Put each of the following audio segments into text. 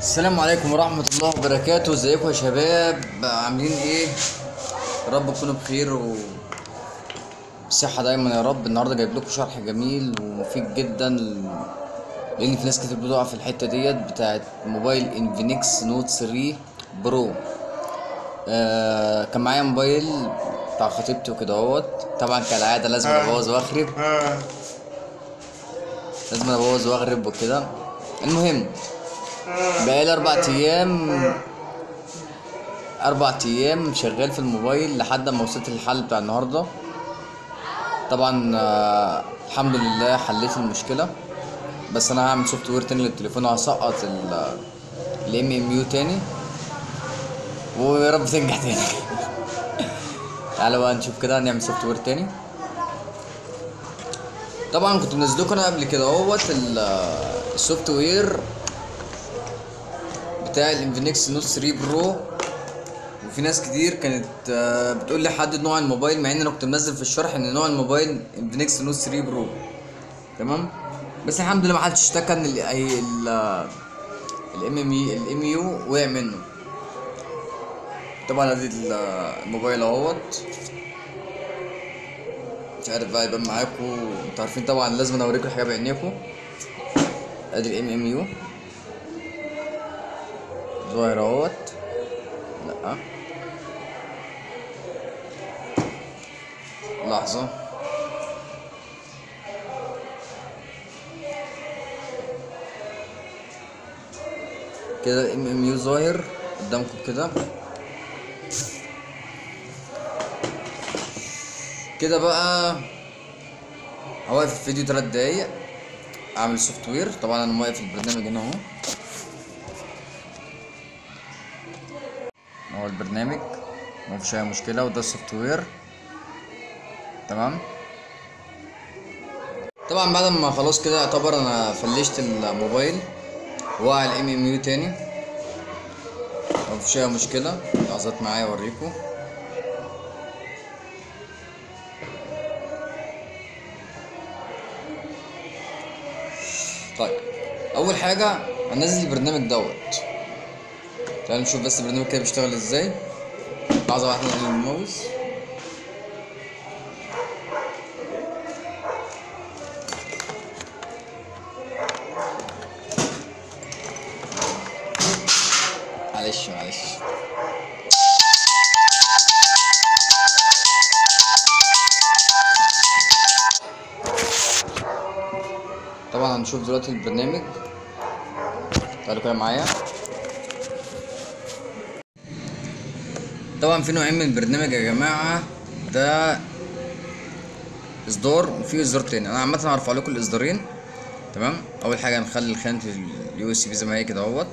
السلام عليكم ورحمة الله وبركاته. ازيكم يا شباب؟ عاملين ايه؟ يا رب تكونوا بخير وبصحة دايما يا رب. النهاردة جايب لكم شرح جميل ومفيد جدا، لان في ناس كتير بتقع في الحتة ديت بتاعت موبايل انفينكس نوت 3 برو. كان معايا موبايل بتاع خطيبتي وكده اهوت. طبعا كالعادة لازم ابوظ واخرب، لازم ابوظ واغرب وكده. المهم، بقالي 4 ايام شغال في الموبايل لحد ما وصلت للحل بتاع النهارده. طبعا الحمد لله حليت المشكله، بس انا هعمل سوفت وير تاني للتليفون وهسقط الام ام يو تاني، ويا رب تنجح تاني. تعالوا بقى نشوف كده نعمل سوفت وير تاني. طبعا كنت منزلكم انا قبل كده اهوت السوفت وير بتاع الانفينكس نوت 3 برو، وفي ناس كتير كانت بتقول لي حدد نوع الموبايل، مع ان انا كنت منزل في الشرح ان نوع الموبايل انفينكس نوت 3 برو. تمام، بس الحمد لله ما حدش اشتكى ان الام يو وقع منه. طبعا ادي الموبايل اهوت، مش عارف بقى يبان معاكم، انتوا عارفين طبعا لازم انا اوريكم الحاجه بعينيكم. ادي الام ام يو ظاهر اهوت. لا، لحظه كده، الام ام يو ظاهر قدامكم كده. كده بقى هوقف الفيديو 3 دقايق اعمل سوفت وير. طبعا انا موقف البرنامج هنا اهو، هو البرنامج مفيش اي مشكله، وده السوفت وير. تمام. طبعا بعد ما خلاص كده يعتبر انا فلشت الموبايل وقع الام ام يو تاني، مفيش اي مشكله. لحظات معايا اوريكم. طيب، اول حاجه هنزل البرنامج دوت. تعالوا نشوف بس البرنامج كده بيشتغل ازاي. لحظه واحده نقلب الماوس. معلش. طبعا هنشوف دلوقتي البرنامج. تعالوا كده معايا. طبعا في نوعين من البرنامج يا جماعه، ده اصدار وفي اصدار تاني. انا عامه هرفع لكم الاصدارين. تمام. اول حاجه هنخلي خانه اليو اس بي زي ما هي كده اهوت،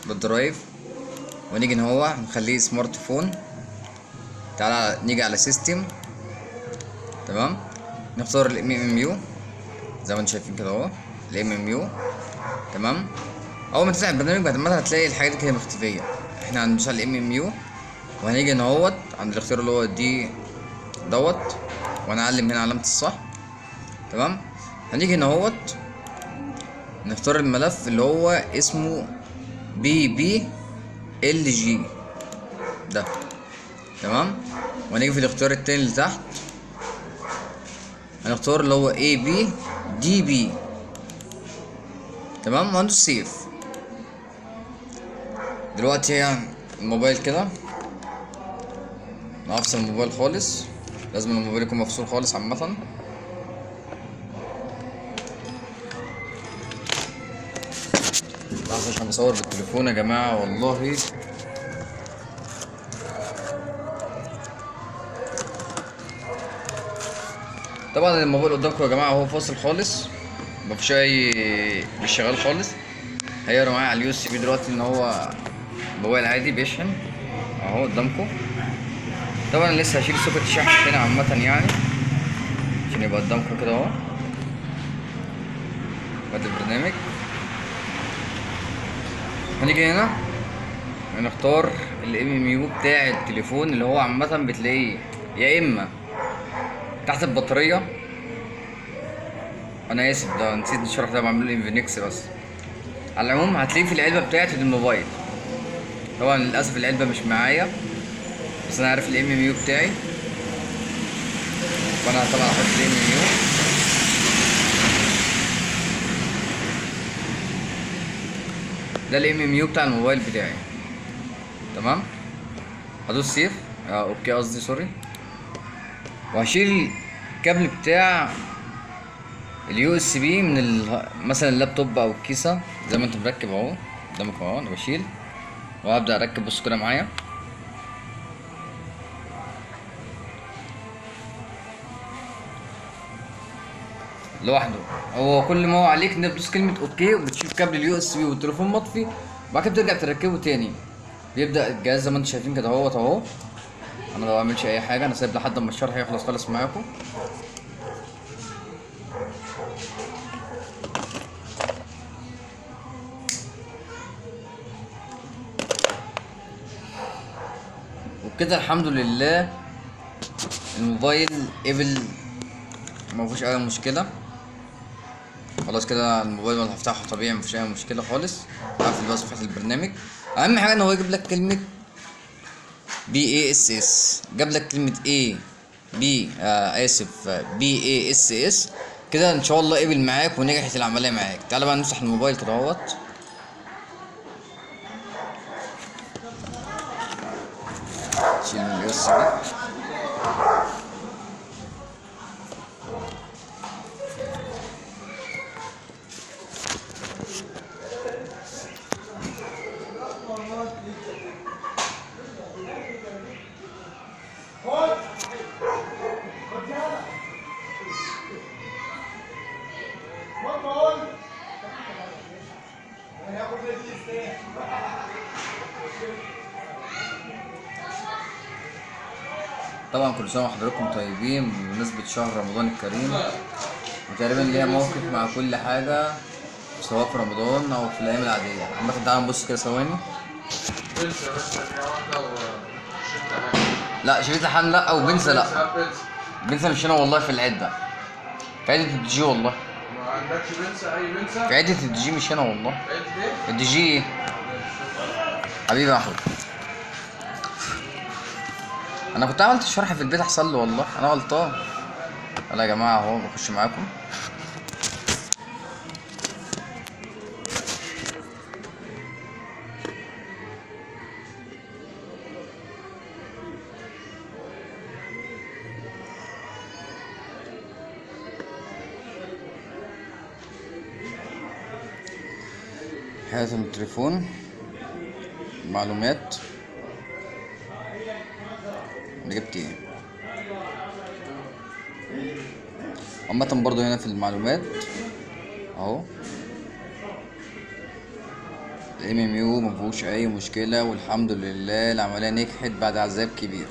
ده الدرايف، ونيجي ان هو نخليه سمارت فون. تعالى نيجي على سيستم. تمام، نختار الام ام يو زي ما انتم شايفين كده اهو، الام ام يو. تمام. اول ما تفتح البرنامج بعد ما هتلاقي الحاجات دي كده مختفيه. احنا هندوس على الام ام يو، وهنيجي ان اهوت عند الاختيار اللي هو دي دوت، وهنعلم هنا علامه الصح. تمام. هنيجي هنا اهوت نختار الملف اللي هو اسمه بي ال جي ده. تمام. وهنيجي في الاختيار التاني اللي تحت هنختار اللي هو اي بي دي بي. تمام، وهندوس سيف. دلوقتي الموبايل كده، هفصل الموبايل خالص، لازم الموبايل يكون مفصول خالص عامة. لحظة عشان بصور بالتليفون يا جماعة والله. طبعا الموبايل قدامكم يا جماعة هو فاصل خالص، مفيش مش شغال خالص. هيقرا معايا على اليو اس بي دلوقتي ان هو موبايل عادي بيشحن اهو قدامكم. طبعا لسه هشيل سوكت الشحن تاني عامة يعني، عشان يبقى قدامكم كده اهو. ادي البرنامج. هنيجي هنا هنختار الام ام يو بتاع التليفون، اللي هو عامة بتلاقيه يا اما تحت البطارية. انا اسف ده نسيت الشرح ده، بعمله انفينكس بس. على العموم هتلاقيه في العلبه بتاعت الموبايل. طبعا للاسف العلبه مش معايا، بس انا عارف الام ام يو بتاعي، فانا طبعا هحط الام ام يو. ده الام ام يو بتاع الموبايل بتاعي. تمام. هدوس سيف، اوكي قصدي سوري، وهشيل الكابل بتاع اليو اس بي من مثلا اللابتوب او الكيسه زي ما انت مركب اهو قدامك اهو. انا بشيل وهبدا اركب. بص كده معايا. لوحده. هو كل ما هو عليك انك بتدوس كلمه اوكي وبتشيل كابل اليو اس بي والتليفون مطفي، وبعد كده بترجع تركبه تاني. بيبدا الجهاز زي ما انتم شايفين كده اهو. انا ما بعملش اي حاجه، انا سايب لحد ما الشرح يخلص خالص معاكم. وبكده الحمد لله الموبايل قبل، ما فيهوش اي مشكله. خلاص كده الموبايل ولا هفتحه طبيعي، مفيش اي مشكله خالص. هقفل بقى صفحه البرنامج. اهم حاجه ان هو يجيب لك كلمه بي اي اس اس. جاب لك كلمه اي بي اسف بي اي اس اس كده. ان شاء الله قبل معاك ونجحت العمليه معاك. تعالى بقى نفتح الموبايل كده اهوت. شيل من اليو اس بي. طبعا كل سنه وحضراتكم طيبين بمناسبه شهر رمضان الكريم، وتقريبا ليا موقف مع كل حاجه سواء في رمضان او في الايام العاديه. عامه تعالى نبص كده ثواني. لا شريط لحام لا، او بنسى لا. بنسى مش هنا والله، في العده، في عده الدي جي والله. ما عندكش بنسى؟ اي بنسى؟ في عده الدي جي مش هنا والله. عدة ايه؟ الدي جي. حبيبي يا احمد، انا كنت عملت الشرح في البيت احسن لي والله، انا غلطان. يلا يا جماعه اهو بخش معاكم. حياة التليفون، معلومات. انا جبت ايه عامة برضو هنا في المعلومات اهو. الام ام يو مفيهوش اي مشكلة، والحمد لله العملية نجحت بعد عذاب كبير.